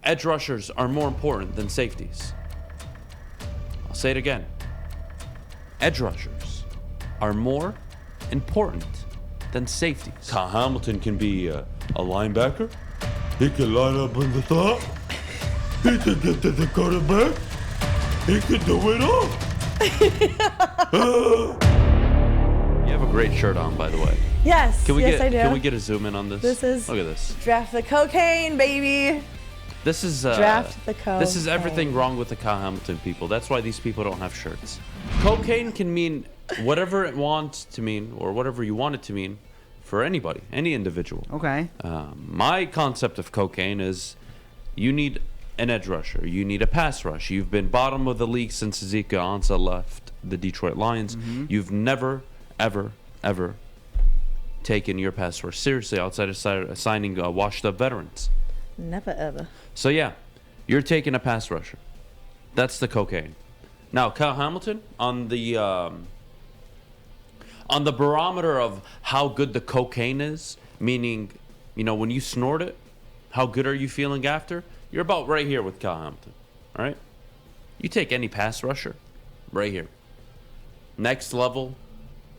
edge rushers are more important than safeties. I'll say it again. Edge rushers are more important than safeties. Kyle Hamilton can be a linebacker. He can line up in the top. He can get to the quarterback. He can do it all. You have a great shirt on, by the way. Yes, I do. Can we get a zoom in on this? This is... Look at this. Draft the cocaine, baby. This is Draft the cocaine. This is everything wrong with the Kyle Hamilton people. That's why these people don't have shirts. Cocaine can mean whatever it wants to mean, or whatever you want it to mean, for anybody, any individual. Okay. My concept of cocaine is you need an edge rusher. You need a pass rush. You've been bottom of the league since Ezekiel Ansah left the Detroit Lions. Mm-hmm. You've never, ever, ever taken your pass rush seriously outside of signing washed-up veterans. Never ever. So yeah, you're taking a pass rusher. That's the cocaine. Now, Kyle Hamilton, on the barometer of how good the cocaine is, meaning, you know, when you snort it, how good are you feeling after? You're about right here with Kyle Hamilton. All right? You take any pass rusher, right here. Next level,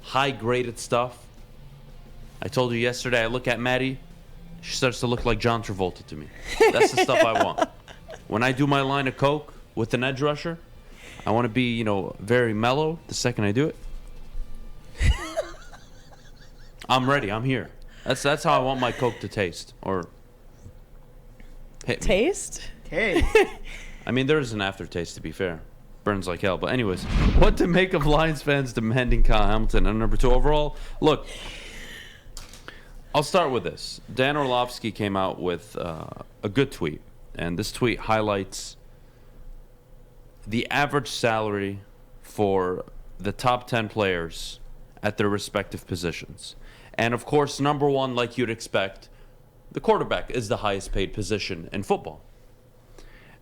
high-graded stuff. I told you yesterday, I look at Maddie, she starts to look like John Travolta to me. That's the stuff I want. When I do my line of coke with an edge rusher, I want to be, you know, very mellow the second I do it. I'm ready. I'm here. That's how I want my coke to taste. Or hit me. Taste? Okay. I mean, there is an aftertaste, to be fair. Burns like hell. But anyways, what to make of Lions fans demanding Kyle Hamilton at number 2 overall? Look, I'll start with this. Dan Orlovsky came out with a good tweet. And this tweet highlights the average salary for the top 10 players at their respective positions. And of course, number 1, like you'd expect, the quarterback is the highest paid position in football.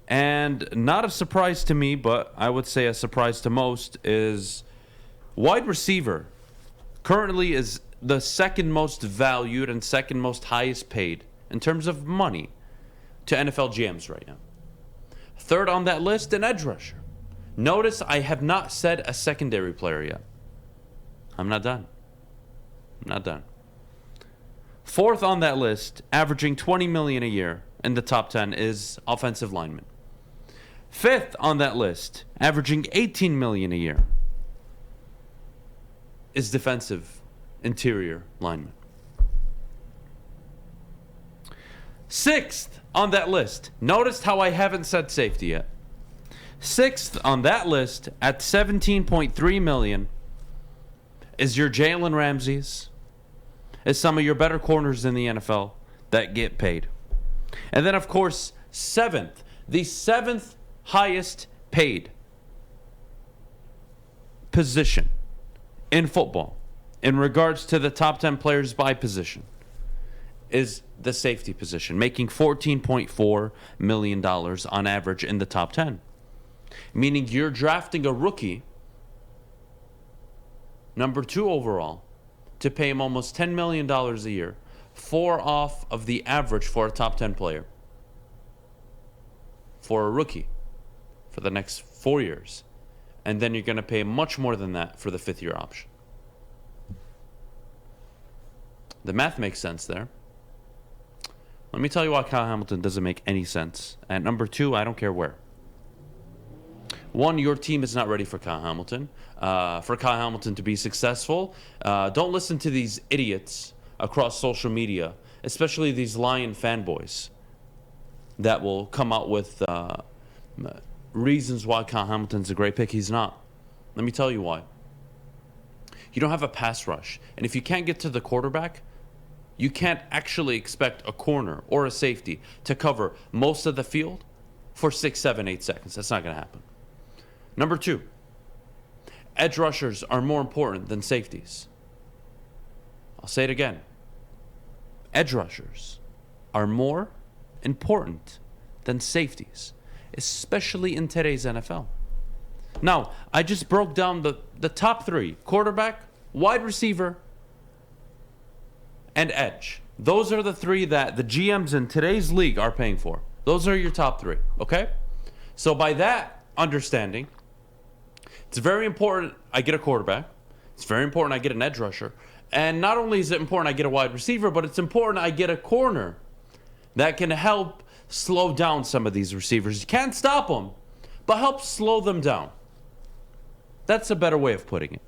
And not a surprise to me, but I would say a surprise to most, is wide receiver currently is the second most valued and second most highest paid in terms of money to NFL GMs right now. Third on that list, an edge rusher. Notice I have not said a secondary player yet. I'm not done. Fourth on that list, averaging $20 million a year in the top 10, is offensive lineman. Fifth on that list, averaging $18 million a year, is defensive interior lineman. Sixth on that list, notice how I haven't said safety yet. Sixth on that list at $17.3 million is your Jalen Ramseys, is some of your better corners in the NFL that get paid. And then, of course, seventh, the seventh highest paid position in football in regards to the top 10 players by position is the safety position, making $14.4 million on average in the top 10. Meaning you're drafting a rookie, number 2 overall, to pay him almost $10 million a year, 4 off of the average for a top 10 player. For a rookie, for the next 4 years. And then you're going to pay much more than that for the 5th year option. The math makes sense there. Let me tell you why Kyle Hamilton doesn't make any sense. At number 2, I don't care where. 1, your team is not ready for Kyle Hamilton. For Kyle Hamilton to be successful, don't listen to these idiots across social media, especially these Lion fanboys that will come out with reasons why Kyle Hamilton's a great pick. He's not. Let me tell you why. You don't have a pass rush. And if you can't get to the quarterback, you can't actually expect a corner or a safety to cover most of the field for 6, 7, 8 seconds. That's not going to happen. Number 2, edge rushers are more important than safeties. I'll say it again. Edge rushers are more important than safeties, especially in today's NFL. Now, I just broke down the top 3, quarterback, wide receiver, and edge. Those are the 3 that the GMs in today's league are paying for. Those are your top 3, okay? So by that understanding, it's very important I get a quarterback. It's very important I get an edge rusher. And not only is it important I get a wide receiver, but it's important I get a corner that can help slow down some of these receivers. You can't stop them, but help slow them down. That's a better way of putting it.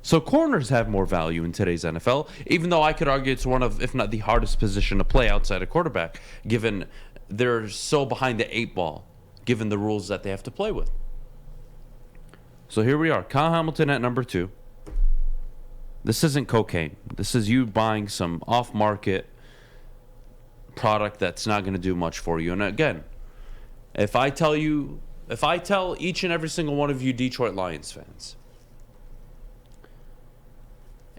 So corners have more value in today's NFL, even though I could argue it's one of, if not the hardest position to play outside of quarterback, given they're so behind the 8 ball, given the rules that they have to play with. So here we are, Kyle Hamilton at number 2. This isn't cocaine. This is you buying some off-market product that's not going to do much for you. And again, if I tell each and every single one of you Detroit Lions fans,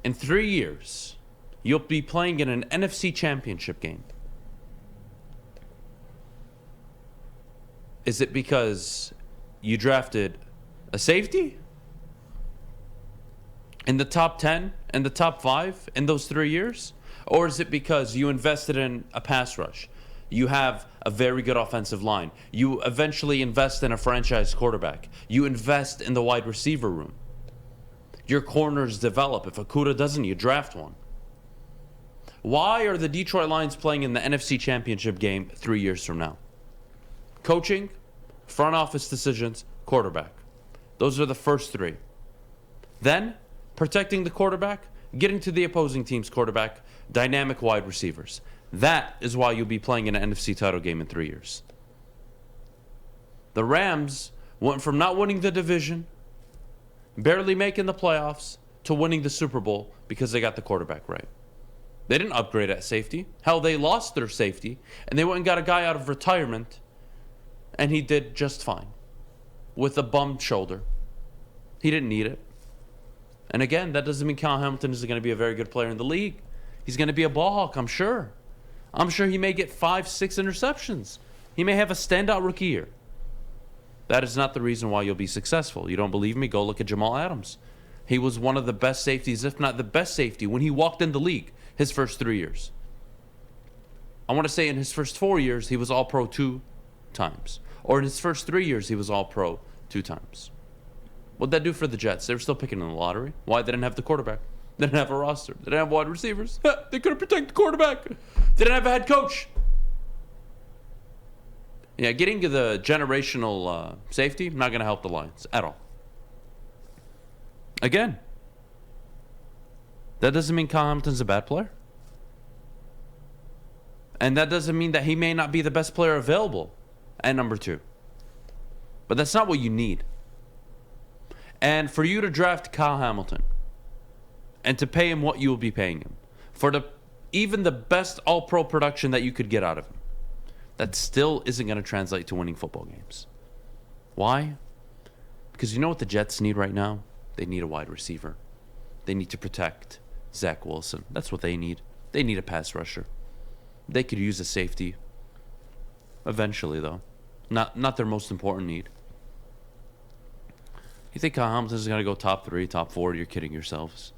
in 3 years, you'll be playing in an NFC championship game. Is it because you drafted a safety in the top 10 and the top 5 in those 3 years? Or is it because you invested in a pass rush? You have a very good offensive line. You eventually invest in a franchise quarterback. You invest in the wide receiver room. Your corners develop. If Okudah doesn't, you draft one. Why are the Detroit Lions playing in the NFC Championship game 3 years from now? Coaching, front office decisions, quarterback. Those are the first 3. Then, protecting the quarterback, getting to the opposing team's quarterback, dynamic wide receivers. That is why you'll be playing in an NFC title game in 3 years. The Rams went from not winning the division, barely making the playoffs, to winning the Super Bowl because they got the quarterback right. They didn't upgrade at safety. Hell, they lost their safety, and they went and got a guy out of retirement, and he did just fine with a bummed shoulder. He didn't need it. And again, that doesn't mean Kyle Hamilton is going to be a very good player in the league. He's going to be a ball hawk, I'm sure. I'm sure he may get 5, 6 interceptions. He may have a standout rookie year. That is not the reason why you'll be successful. You don't believe me? Go look at Jamal Adams. He was one of the best safeties, if not the best safety, when he walked in the league his first 3 years. I want to say in his first 4 years, he was All-Pro 2 times. Or in his first 3 years, he was All-Pro 2 times. What'd that do for the Jets? They were still picking in the lottery. Why? They didn't have the quarterback. They didn't have a roster. They didn't have wide receivers. They couldn't protect the quarterback. They didn't have a head coach. Yeah, getting to the generational safety, not going to help the Lions at all. Again, that doesn't mean Kyle Hamilton's a bad player. And that doesn't mean that he may not be the best player available at number 2. But that's not what you need. And for you to draft Kyle Hamilton and to pay him what you will be paying him for even the best all-pro production that you could get out of him, that still isn't going to translate to winning football games. Why? Because you know what the Jets need right now? They need a wide receiver. They need to protect Zach Wilson. That's what they need. They need a pass rusher. They could use a safety eventually, though. Not their most important need. You think Kyle Hamilton is going to go top 3, top 4? You're kidding yourselves.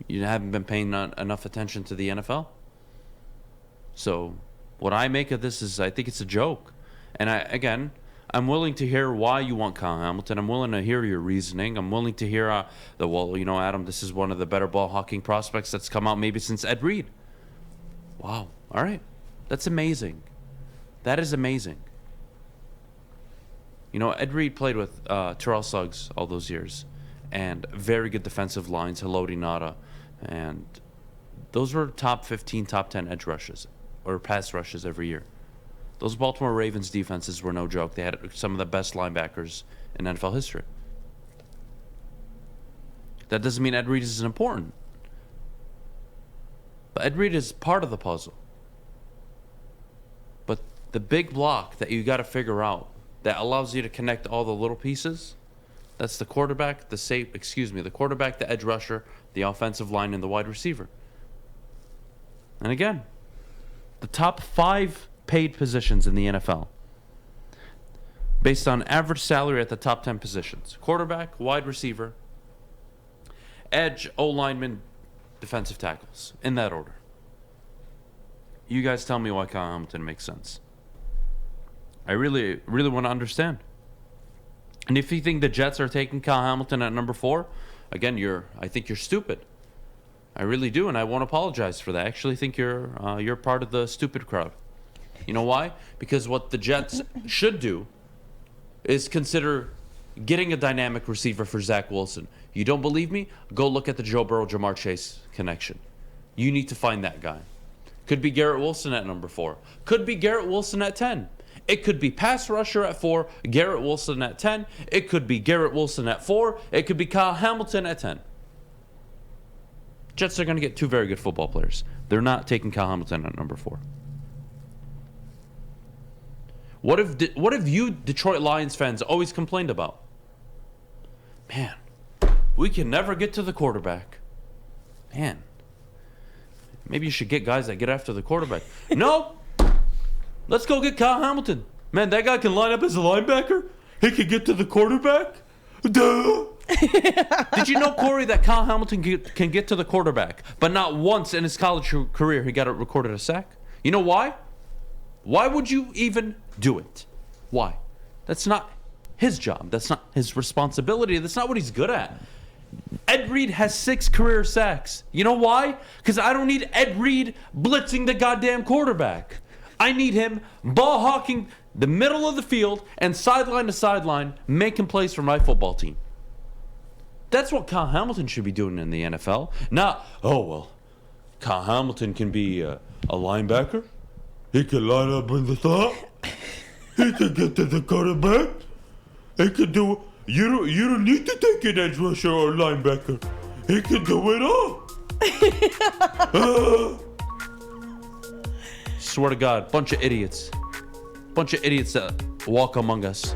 You haven't been paying enough attention to the NFL? So what I make of this is I think it's a joke. And I'm willing to hear why you want Kyle Hamilton. I'm willing to hear your reasoning. I'm willing to hear Adam, this is one of the better ball hawking prospects that's come out maybe since Ed Reed. Wow. All right. That's amazing. That is amazing. You know, Ed Reed played with Terrell Suggs all those years. And very good defensive lines, Haloti Ngata. And those were top 15, top 10 edge rushes or pass rushes every year. Those Baltimore Ravens defenses were no joke. They had some of the best linebackers in NFL history. That doesn't mean Ed Reed isn't important. But Ed Reed is part of the puzzle. But the big block that you got to figure out that allows you to connect all the little pieces, that's the quarterback, the quarterback, the edge rusher, the offensive line, and the wide receiver. And again, the top 5 paid positions in the NFL, based on average salary at the top 10 positions: quarterback, wide receiver, edge, O-lineman, defensive tackles, in that order. You guys tell me why Kyle Hamilton makes sense. I really, really want to understand. And if you think the Jets are taking Kyle Hamilton at number 4, again, I think you're stupid. I really do, and I won't apologize for that. I actually think you're part of the stupid crowd. You know why? Because what the Jets should do is consider getting a dynamic receiver for Zach Wilson. You don't believe me? Go look at the Joe Burrow-Jamar Chase connection. You need to find that guy. Could be Garrett Wilson at number 4. Could be Garrett Wilson at 10. It could be pass rusher at 4, Garrett Wilson at 10. It could be Garrett Wilson at 4. It could be Kyle Hamilton at 10. Jets are going to get 2 very good football players. They're not taking Kyle Hamilton at number 4. What have you Detroit Lions fans always complained about? Man, we can never get to the quarterback. Man, maybe you should get guys that get after the quarterback. No, let's go get Kyle Hamilton. Man, that guy can line up as a linebacker. He can get to the quarterback. Duh. Did you know, Corey, that Kyle Hamilton can get to the quarterback, but not once in his college career he got recorded a sack? You know why? Why would you even do it? Why? That's not his job. That's not his responsibility. That's not what he's good at. Ed Reed has 6 career sacks. You know why? Because I don't need Ed Reed blitzing the goddamn quarterback. I need him ball hawking the middle of the field and sideline to sideline, making plays for my football team. That's what Kyle Hamilton should be doing in the NFL. Not, oh, well, Kyle Hamilton can be a linebacker. He can line up in the slot. He can get to the quarterback. He can do. You don't need to take an edge rusher or linebacker. He can do it all. Swear to God, bunch of idiots that walk among us.